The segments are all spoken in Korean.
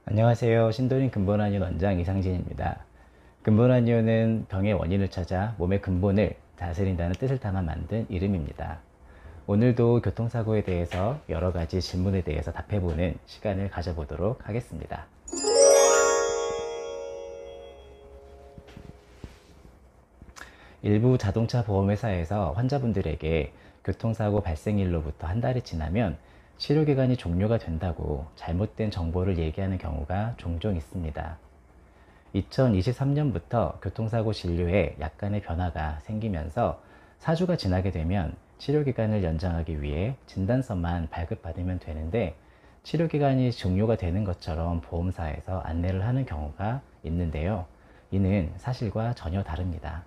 안녕하세요. 신도림 근본한의원 원장 이상진입니다. 근본한의원은 병의 원인을 찾아 몸의 근본을 다스린다는 뜻을 담아 만든 이름입니다. 오늘도 교통사고에 대해서 여러 가지 질문에 대해서 답해보는 시간을 가져보도록 하겠습니다. 일부 자동차 보험회사에서 환자분들에게 교통사고 발생일로부터 한 달이 지나면 치료기간이 종료가 된다고 잘못된 정보를 얘기하는 경우가 종종 있습니다. 2023년부터 교통사고 진료에 약간의 변화가 생기면서 4주가 지나게 되면 치료기간을 연장하기 위해 진단서만 발급받으면 되는데 치료기간이 종료가 되는 것처럼 보험사에서 안내를 하는 경우가 있는데요. 이는 사실과 전혀 다릅니다.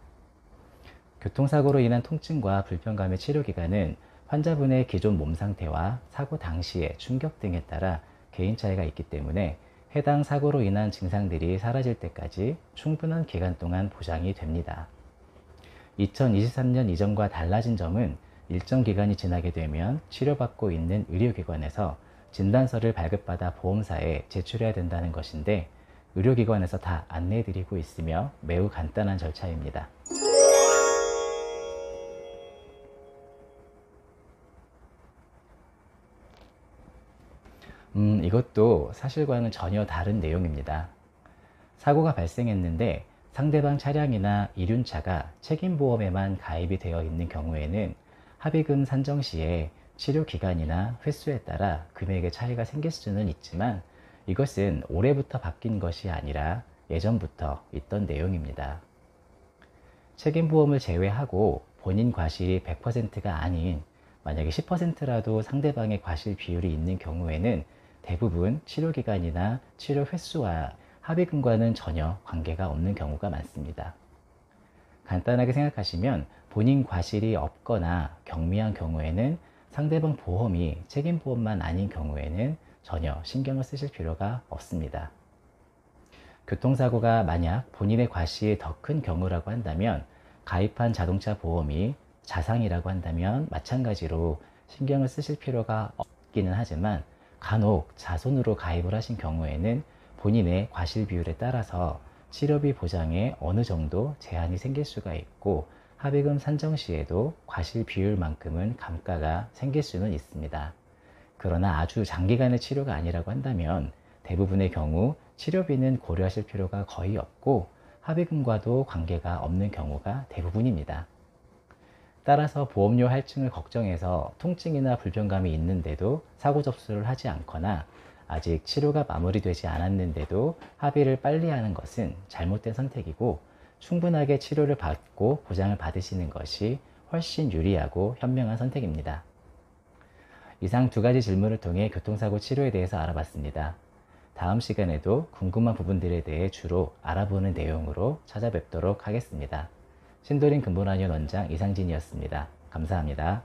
교통사고로 인한 통증과 불편감의 치료기간은 환자분의 기존 몸 상태와 사고 당시의 충격 등에 따라 개인 차이가 있기 때문에 해당 사고로 인한 증상들이 사라질 때까지 충분한 기간 동안 보장이 됩니다. 2023년 이전과 달라진 점은 일정 기간이 지나게 되면 치료받고 있는 의료기관에서 진단서를 발급받아 보험사에 제출해야 된다는 것인데 의료기관에서 다 안내해드리고 있으며 매우 간단한 절차입니다. 이것도 사실과는 전혀 다른 내용입니다. 사고가 발생했는데 상대방 차량이나 이륜차가 책임보험에만 가입이 되어 있는 경우에는 합의금 산정 시에 치료 기간이나 횟수에 따라 금액의 차이가 생길 수는 있지만 이것은 올해부터 바뀐 것이 아니라 예전부터 있던 내용입니다. 책임보험을 제외하고 본인 과실이 100%가 아닌 만약에 10%라도 상대방의 과실 비율이 있는 경우에는 대부분 치료기간이나 치료 횟수와 합의금과는 전혀 관계가 없는 경우가 많습니다. 간단하게 생각하시면 본인 과실이 없거나 경미한 경우에는 상대방 보험이 책임보험만 아닌 경우에는 전혀 신경을 쓰실 필요가 없습니다. 교통사고가 만약 본인의 과실이 더 큰 경우라고 한다면 가입한 자동차 보험이 자상이라고 한다면 마찬가지로 신경을 쓰실 필요가 없기는 하지만 간혹 자손으로 가입을 하신 경우에는 본인의 과실 비율에 따라서 치료비 보장에 어느 정도 제한이 생길 수가 있고 합의금 산정 시에도 과실 비율만큼은 감가가 생길 수는 있습니다. 그러나 아주 장기간의 치료가 아니라고 한다면 대부분의 경우 치료비는 고려하실 필요가 거의 없고 합의금과도 관계가 없는 경우가 대부분입니다. 따라서 보험료 할증을 걱정해서 통증이나 불편감이 있는데도 사고 접수를 하지 않거나 아직 치료가 마무리되지 않았는데도 합의를 빨리 하는 것은 잘못된 선택이고 충분하게 치료를 받고 보장을 받으시는 것이 훨씬 유리하고 현명한 선택입니다. 이상 두 가지 질문을 통해 교통사고 치료에 대해서 알아봤습니다. 다음 시간에도 궁금한 부분들에 대해 주로 알아보는 내용으로 찾아뵙도록 하겠습니다. 신도림 근본한의원 원장 이상진이었습니다. 감사합니다.